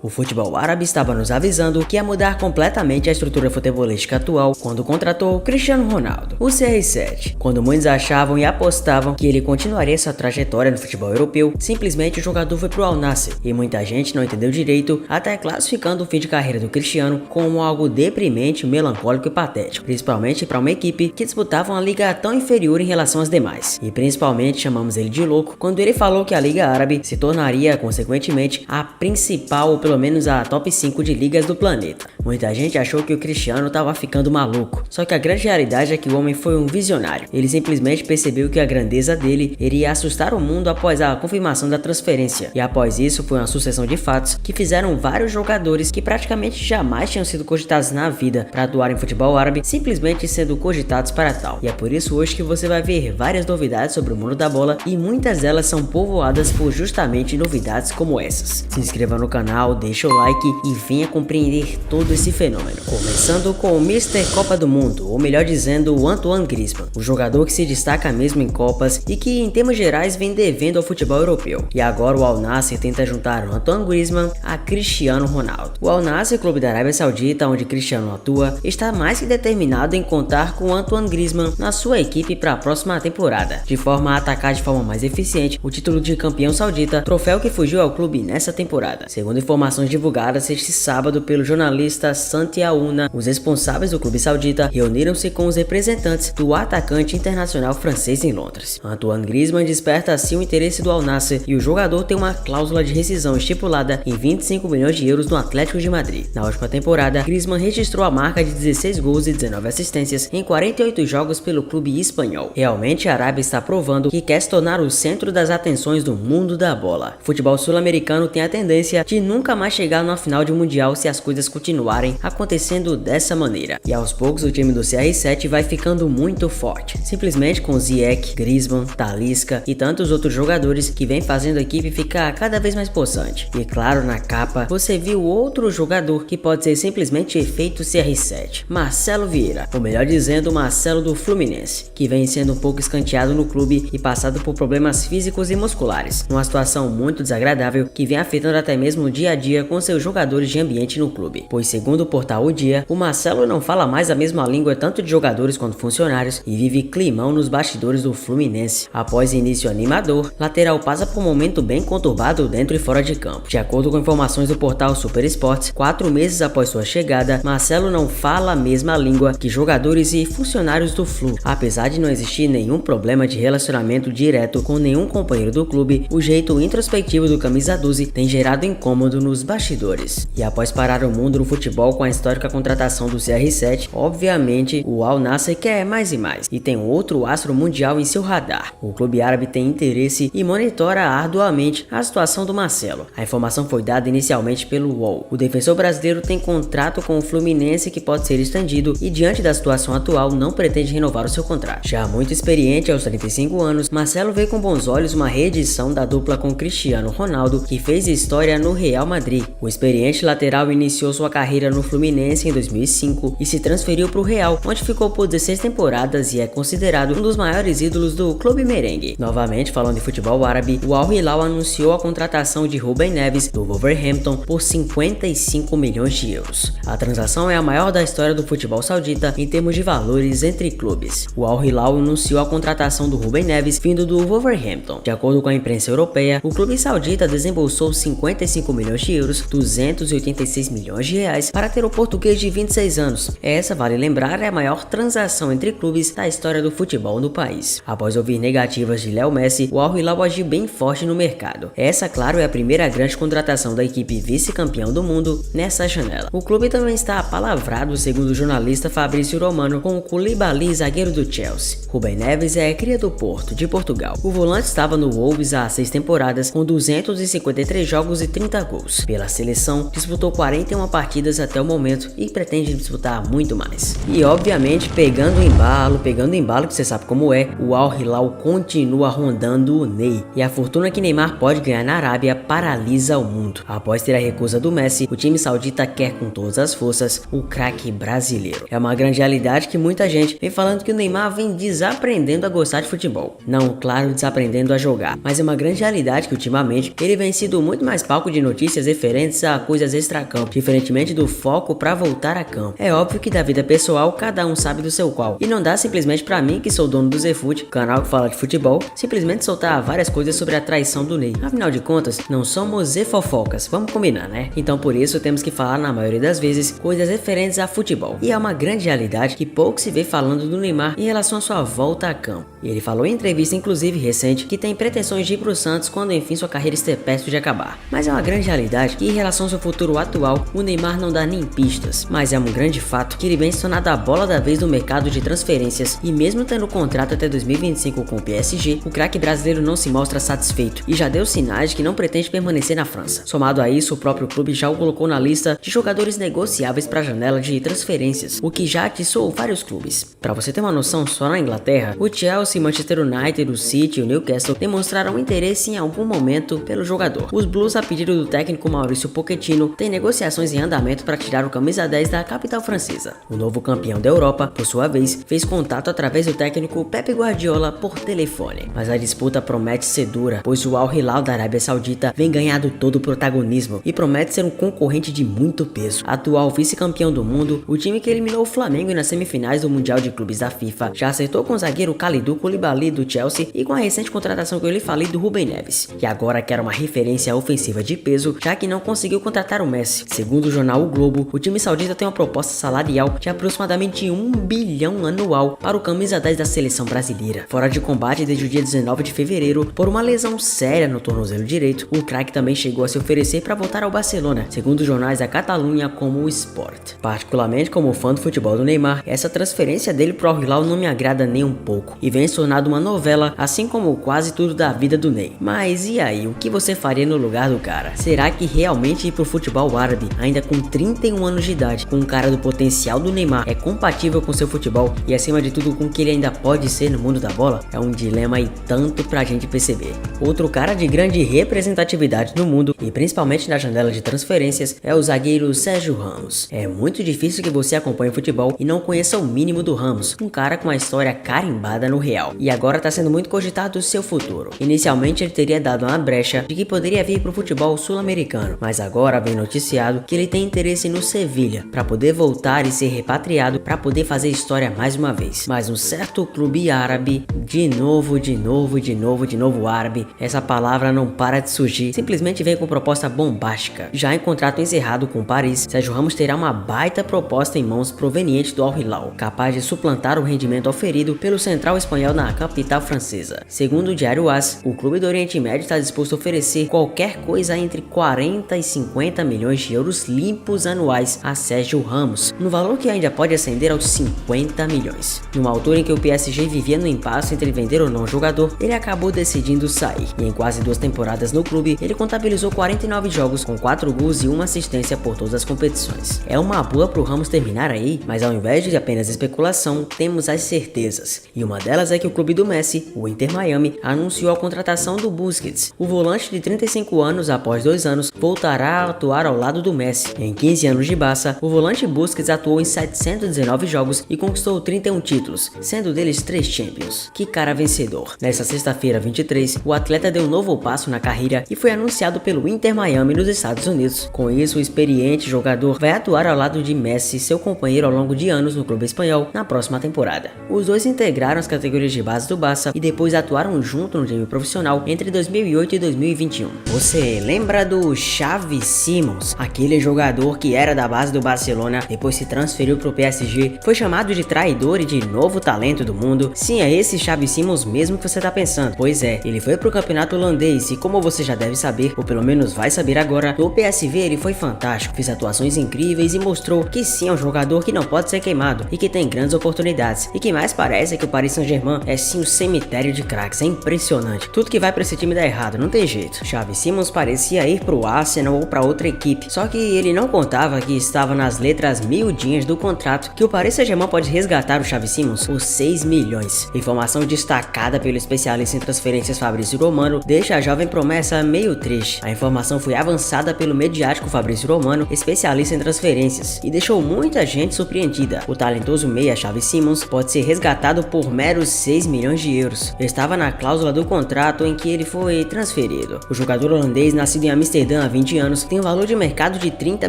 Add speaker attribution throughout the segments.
Speaker 1: O futebol árabe estava nos avisando que ia mudar completamente a estrutura futebolística atual quando contratou Cristiano Ronaldo, o CR7. Quando muitos achavam e apostavam que ele continuaria sua trajetória no futebol europeu, simplesmente o jogador foi pro Al Nassr e muita gente não entendeu direito, até classificando o fim de carreira do Cristiano como algo deprimente, melancólico e patético, principalmente para uma equipe que disputava uma liga tão inferior em relação às demais. E principalmente chamamos ele de louco quando ele falou que a Liga Árabe se tornaria consequentemente a principal ou pelo menos a top 5 de ligas do planeta. Muita gente achou que o Cristiano estava ficando maluco, só que a grande realidade é que o homem foi um visionário. Ele simplesmente percebeu que a grandeza dele iria assustar o mundo após a confirmação da transferência, e após isso foi uma sucessão de fatos que fizeram vários jogadores que praticamente jamais tinham sido cogitados na vida para atuar em futebol árabe simplesmente sendo cogitados para tal. E é por isso hoje que você vai ver várias novidades sobre o mundo da bola, e muitas delas são povoadas por justamente novidades como essas. Se inscreva no canal, deixa o like e venha compreender todo esse fenômeno. Começando com o Mr. Copa do Mundo, ou melhor dizendo, o Antoine Griezmann, o jogador que se destaca mesmo em Copas e que em termos gerais vem devendo ao futebol europeu. E agora o Al Nassr tenta juntar o Antoine Griezmann a Cristiano Ronaldo. O Al Nassr, clube da Arábia Saudita, onde Cristiano atua, está mais que determinado em contar com o Antoine Griezmann na sua equipe para a próxima temporada, de forma a atacar de forma mais eficiente o título de campeão saudita, troféu que fugiu ao clube nessa temporada. Segundo informações divulgadas este sábado pelo jornalista Santi Aouna, os responsáveis do clube saudita reuniram-se com os representantes do atacante internacional francês em Londres. Antoine Griezmann desperta assim o interesse do Al Nassr e o jogador tem uma cláusula de rescisão estipulada em 25 milhões de euros no Atlético de Madrid. Na última temporada, Griezmann registrou a marca de 16 gols e 19 assistências em 48 jogos pelo clube espanhol. Realmente a Arábia está provando que quer se tornar o centro das atenções do mundo da bola. O futebol sul-americano tem a tendência de nunca mais chegar numa final de mundial se as coisas continuarem acontecendo dessa maneira. E aos poucos o time do CR7 vai ficando muito forte, simplesmente com Ziyech, Griezmann, Talisca e tantos outros jogadores que vem fazendo a equipe ficar cada vez mais possante. E claro, na capa você viu outro jogador que pode ser simplesmente efeito CR7, Marcelo Vieira, ou melhor dizendo, Marcelo do Fluminense, que vem sendo um pouco escanteado no clube e passado por problemas físicos e musculares, numa situação muito desagradável que vem afetando até mesmo o dia a dia com seus jogadores de ambiente no clube, pois segundo o portal O Dia, o Marcelo não fala mais a mesma língua tanto de jogadores quanto funcionários e vive climão nos bastidores do Fluminense. Após início animador, lateral passa por um momento bem conturbado dentro e fora de campo. De acordo com informações do portal Super Sports, 4 meses após sua chegada, Marcelo não fala a mesma língua que jogadores e funcionários do Flu. Apesar de não existir nenhum problema de relacionamento direto com nenhum companheiro do clube, o jeito introspectivo do camisa 12 tem gerado incômodo nos bastidores. E após parar o mundo no futebol com a histórica contratação do CR7, obviamente o Al Nassr quer mais e mais, e tem outro astro mundial em seu radar. O clube árabe tem interesse e monitora arduamente a situação do Marcelo. A informação foi dada inicialmente pelo UOL. O defensor brasileiro tem contrato com o Fluminense que pode ser estendido e diante da situação atual não pretende renovar o seu contrato. Já muito experiente aos 35 anos, Marcelo vê com bons olhos uma reedição da dupla com Cristiano Ronaldo, que fez história no Real Madrid. O experiente lateral iniciou sua carreira no Fluminense em 2005 e se transferiu para o Real, onde ficou por 16 temporadas e é considerado um dos maiores ídolos do clube merengue. Novamente falando de futebol árabe, o Al Hilal anunciou a contratação de Ruben Neves do Wolverhampton por 55 milhões de euros. A transação é a maior da história do futebol saudita em termos de valores entre clubes. O Al Hilal anunciou a contratação do Ruben Neves vindo do Wolverhampton. De acordo com a imprensa europeia, o clube saudita desembolsou 55 milhões de euros, 286 milhões de reais, para ter o português de 26 anos. Essa, vale lembrar, é a maior transação entre clubes da história do futebol no país. Após ouvir negativas de Léo Messi, o Al Hilal agiu bem forte no mercado. Essa, claro, é a primeira grande contratação da equipe vice-campeão do mundo nessa janela. O clube também está apalavrado, segundo o jornalista Fabrício Romano, com o Koulibaly, zagueiro do Chelsea. Ruben Neves é cria do Porto, de Portugal. O volante estava no Wolves há 6 temporadas, com 253 jogos e 30 gols. Pela seleção, disputou 41 partidas até o momento e pretende disputar muito mais. E obviamente, pegando embalo, que você sabe como é, o Al Hilal continua rondando o Ney. E a fortuna que Neymar pode ganhar na Arábia paralisa o mundo. Após ter a recusa do Messi, o time saudita quer com todas as forças o craque brasileiro. É uma grande realidade que muita gente vem falando que o Neymar vem desaprendendo a gostar de futebol. Não, claro, desaprendendo a jogar, mas é uma grande realidade que ultimamente ele vem sido muito mais palco de notícias e referentes a coisas extracampo, diferentemente do foco pra voltar a campo. É óbvio que da vida pessoal, cada um sabe do seu qual, e não dá simplesmente pra mim, que sou dono do ZFoot, canal que fala de futebol, simplesmente soltar várias coisas sobre a traição do Ney. Afinal de contas, não somos Zfofocas, vamos combinar, né? Então por isso temos que falar na maioria das vezes coisas referentes a futebol. E é uma grande realidade que pouco se vê falando do Neymar em relação à sua volta a campo. E ele falou em entrevista, inclusive recente, que tem pretensões de ir pro Santos quando enfim sua carreira esteja perto de acabar. Mas é uma grande realidade que em relação ao seu futuro atual, o Neymar não dá nem pistas. Mas é um grande fato que ele vem se tornando a bola da vez no mercado de transferências, e mesmo tendo contrato até 2025 com o PSG, o craque brasileiro não se mostra satisfeito e já deu sinais de que não pretende permanecer na França. Somado a isso, o próprio clube já o colocou na lista de jogadores negociáveis para a janela de transferências, o que já atiçou vários clubes. Para você ter uma noção, só na Inglaterra, o Chelsea, Manchester United, o City e o Newcastle demonstraram interesse em algum momento pelo jogador. Os Blues, a pedido do técnico Mauricio Pochettino, têm negociações em andamento para tirar o camisa 10 da capital francesa. O novo campeão da Europa, por sua vez, fez contato através do técnico Pep Guardiola por telefone. Mas a disputa promete ser dura, pois o Al Hilal da Arábia Saudita vem ganhando todo o protagonismo e promete ser um concorrente de muito peso. Atual vice-campeão do mundo, o time que eliminou o Flamengo nas semifinais do Mundial de Clubes da FIFA já acertou com o zagueiro Kalidou Koulibaly do Chelsea e com a recente contratação que eu lhe falei do Rubem Neves, que agora quer uma referência ofensiva de peso, já que não conseguiu contratar o Messi. Segundo o jornal O Globo, o time saudita tem uma proposta salarial de aproximadamente 1 bilhão anual para o camisa 10 da seleção brasileira. Fora de combate desde o dia 19 de fevereiro por uma lesão séria no tornozelo direito, o craque também chegou a se oferecer para voltar ao Barcelona, segundo os jornais da Catalunha como o Sport. Particularmente como fã do futebol do Neymar, essa transferência dele pro Al Hilal não me agrada nem um pouco e vem se tornando uma novela, assim como quase tudo da vida do Ney. Mas e aí, o que você faria no lugar do cara? Será que realmente ir pro futebol árabe, ainda com 31 anos de idade, com um cara do potencial do Neymar, é compatível com seu futebol e acima de tudo com o que ele ainda pode ser no mundo da bola? É um dilema e tanto pra gente perceber. Outro cara de grande representatividade no mundo e principalmente na janela de transferências é o zagueiro Sérgio Ramos. É muito difícil que você acompanhe futebol e não conheça o mínimo do Ramos, um cara com uma história carimbada no Real, e agora tá sendo muito cogitado o seu futuro. Inicialmente ele teria dado uma brecha de que poderia vir pro futebol sul-americano, mas agora vem noticiado que ele tem interesse no Sevilha para poder voltar e ser repatriado para poder fazer história mais uma vez. Mas um certo clube árabe, de novo árabe, essa palavra não para de surgir, simplesmente vem com proposta bombástica. Já em contrato encerrado com Paris, Sérgio Ramos terá uma baita proposta em mãos proveniente do Al Hilal, capaz de suplantar o rendimento oferido pelo central espanhol na capital francesa. Segundo o diário AS, o clube do Oriente Médio está disposto a oferecer qualquer coisa entre 40 e 50 milhões de euros limpos anuais a Sérgio Ramos, no valor que ainda pode ascender aos 50 milhões. Numa altura em que o PSG vivia no impasse entre vender ou não o jogador, ele acabou decidindo sair, e em quase 2 temporadas no clube, ele contabilizou 49 jogos com 4 gols e 1 assistência por todas as competições. É uma boa pro Ramos terminar aí, mas ao invés de apenas especulação, temos as certezas, e uma delas é que o clube do Messi, o Inter Miami, anunciou a contratação do Busquets. O volante de 35 anos, após 2 anos, voltará a atuar ao lado do Messi. Em 15 anos de Barça, o volante Busquets atuou em 719 jogos e conquistou 31 títulos, sendo deles 3 Champions. Que cara vencedor. Nesta sexta-feira 23, o atleta deu um novo passo na carreira e foi anunciado pelo Inter Miami nos Estados Unidos. Com isso, o experiente jogador vai atuar ao lado de Messi, seu companheiro ao longo de anos no clube espanhol, na próxima temporada. Os dois integraram as categorias de base do Barça e depois atuaram junto no time profissional entre 2008 e 2021. Você lembra do Xavi Simons, aquele jogador que era da base do Barcelona, depois se transferiu pro PSG, foi chamado de traidor e de novo talento do mundo? Sim, é esse Xavi Simons mesmo que você tá pensando. Pois é, ele foi pro campeonato holandês e como você já deve saber, ou pelo menos vai saber agora, no PSV ele foi fantástico, fez atuações incríveis e mostrou que sim é um jogador que não pode ser queimado e que tem grandes oportunidades. E que mais parece é que o Paris Saint-Germain é sim um cemitério de craques, é impressionante. Tudo que vai pra esse time dá errado, não tem jeito. Xavi Simons parecia ir pro Arsenal ou pra outra equipe, só que ele não contava que estava nas letras miudinhas do contrato que o Paris Saint-Germain pode resgatar o Xavi Simons por 6 milhões. Informação destacada pelo especialista em transferências Fabrício Romano deixa a jovem promessa meio triste. A informação foi avançada pelo mediático Fabrício Romano, especialista em transferências, e deixou muita gente surpreendida. O talentoso meia Xavi Simons pode ser resgatado por meros 6 milhões de euros. Estava na cláusula do contrato em que ele foi transferido. O jogador holandês, nascido em Amsterdã Zidane há 20 anos, tem um valor de mercado de 30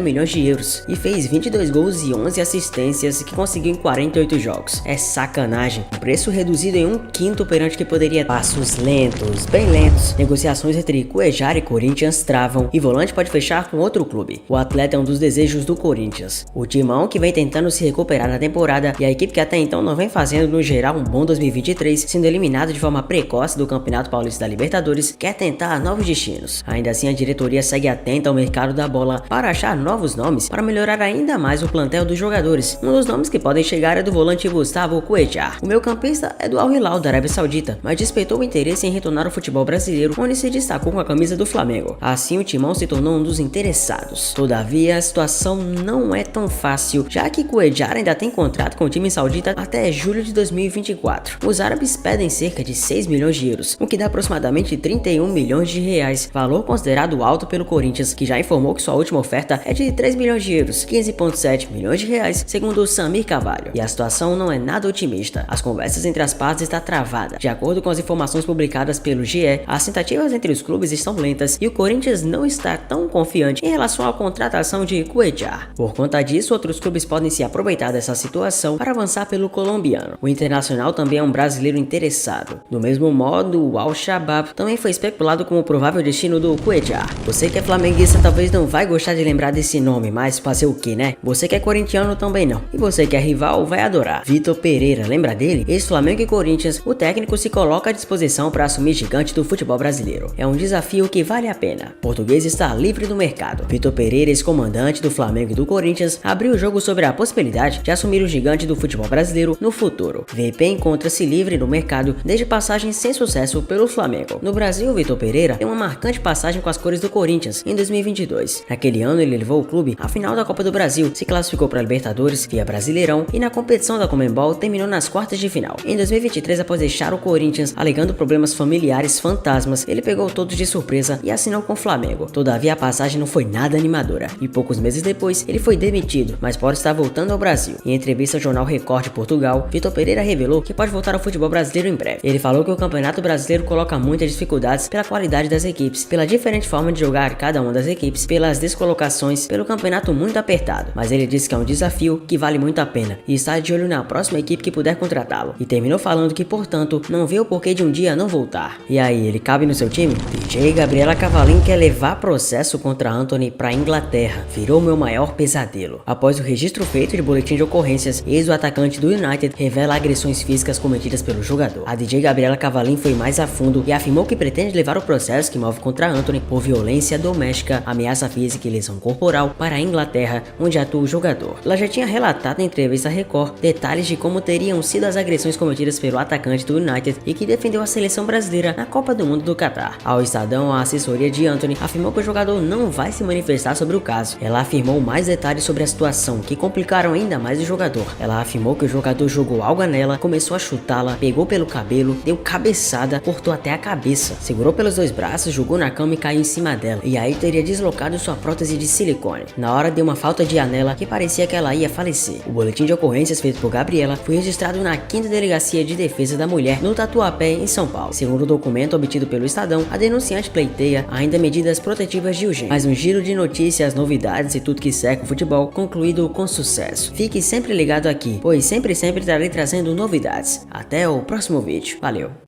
Speaker 1: milhões de euros e fez 22 gols e 11 assistências que conseguiu em 48 jogos. É sacanagem. Um preço reduzido em 1/5 perante que poderia. Passos lentos, bem lentos. Negociações entre Cuéllar e Corinthians travam e volante pode fechar com outro clube. O atleta é um dos desejos do Corinthians. O timão que vem tentando se recuperar na temporada e a equipe que até então não vem fazendo no geral um bom 2023, sendo eliminado de forma precoce do Campeonato Paulista da Libertadores, quer tentar novos destinos. Ainda assim, a diretoria segue atenta ao mercado da bola para achar novos nomes para melhorar ainda mais o plantel dos jogadores. Um dos nomes que podem chegar é do volante Gustavo Cuéllar. O meio-campista é do Al Hilal da Arábia Saudita, mas despertou o interesse em retornar ao futebol brasileiro, onde se destacou com a camisa do Flamengo. Assim, o timão se tornou um dos interessados. Todavia, a situação não é tão fácil, já que Cuéllar ainda tem contrato com o time saudita até julho de 2024. Os árabes pedem cerca de 6 milhões de euros, o que dá aproximadamente 31 milhões de reais, valor considerado alto pelo Corinthians, que já informou que sua última oferta é de 3 milhões de euros, 15,7 milhões de reais, segundo o Samir Carvalho. E a situação não é nada otimista. As conversas entre as partes estão travadas. De acordo com as informações publicadas pelo GE, as tentativas entre os clubes estão lentas e o Corinthians não está tão confiante em relação à contratação de Cuéllar. Por conta disso, outros clubes podem se aproveitar dessa situação para avançar pelo colombiano. O Internacional também é um brasileiro interessado. Do mesmo modo, o Al-Shabaab também foi especulado como provável destino do Cuéllar. Você que é flamenguista talvez não vai gostar de lembrar desse nome, mas fazer o que, né? Você que é corintiano também não. E você que é rival vai adorar. Vitor Pereira, lembra dele? Ex-Flamengo e Corinthians, o técnico se coloca à disposição para assumir gigante do futebol brasileiro. É um desafio que vale a pena. O português está livre do mercado. Vitor Pereira, ex-comandante do Flamengo e do Corinthians, abriu o jogo sobre a possibilidade de assumir o gigante do futebol brasileiro no futuro. VP encontra-se livre no mercado desde passagem sem sucesso pelo Flamengo. No Brasil, Vitor Pereira tem uma marcante passagem com as cores do Corinthians em 2022. Naquele ano, ele levou o clube à final da Copa do Brasil, se classificou para a Libertadores via Brasileirão e na competição da Conmebol terminou nas quartas de final. Em 2023, após deixar o Corinthians alegando problemas familiares fantasmas, ele pegou todos de surpresa e assinou com o Flamengo. Todavia, a passagem não foi nada animadora e poucos meses depois ele foi demitido, mas pode estar voltando ao Brasil. Em entrevista ao jornal Record de Portugal, Vitor Pereira revelou que pode voltar ao futebol brasileiro em breve. Ele falou que o Campeonato Brasileiro coloca muitas dificuldades pela qualidade das equipes, pela diferente forma de jogar cada uma das equipes, pelas descolocações, pelo campeonato muito apertado, mas ele disse que é um desafio que vale muito a pena e está de olho na próxima equipe que puder contratá-lo. E terminou falando que, portanto, não vê o porquê de um dia não voltar. E aí, ele cabe no seu time? DJ Gabriela Cavallin quer levar processo contra Antony para Inglaterra. Virou meu maior pesadelo. Após o registro feito de boletim de ocorrências, ex o atacante do United revela agressões físicas cometidas pelo jogador. A DJ Gabriela Cavallin foi mais a fundo e afirmou que pretende levar o processo que move contra Antony por violência doméstica, ameaça física e lesão corporal para a Inglaterra, onde atua o jogador. Ela já tinha relatado em entrevista à Record detalhes de como teriam sido as agressões cometidas pelo atacante do United e que defendeu a seleção brasileira na Copa do Mundo do Catar. Ao Estadão, a assessoria de Antony afirmou que o jogador não vai se manifestar sobre o caso. Ela afirmou mais detalhes sobre a situação que complicaram ainda mais o jogador. Ela afirmou que o jogador jogou algo nela, começou a chutá-la, pegou pelo cabelo, deu cabeçada, cortou até a cabeça, segurou pelos dois braços, jogou na cama e caiu em cima dela. E aí teria deslocado sua prótese de silicone. Na hora deu uma falta de ar nela que parecia que ela ia falecer. O boletim de ocorrências feito por Gabriela foi registrado na 5ª Delegacia de Defesa da Mulher no Tatuapé, em São Paulo. Segundo o documento obtido pelo Estadão, a denunciante pleiteia ainda medidas protetivas de urgência. Mais um giro de notícias, novidades e tudo que cerca o futebol concluído com sucesso. Fique sempre ligado aqui, pois sempre estarei trazendo novidades. Até o próximo vídeo. Valeu!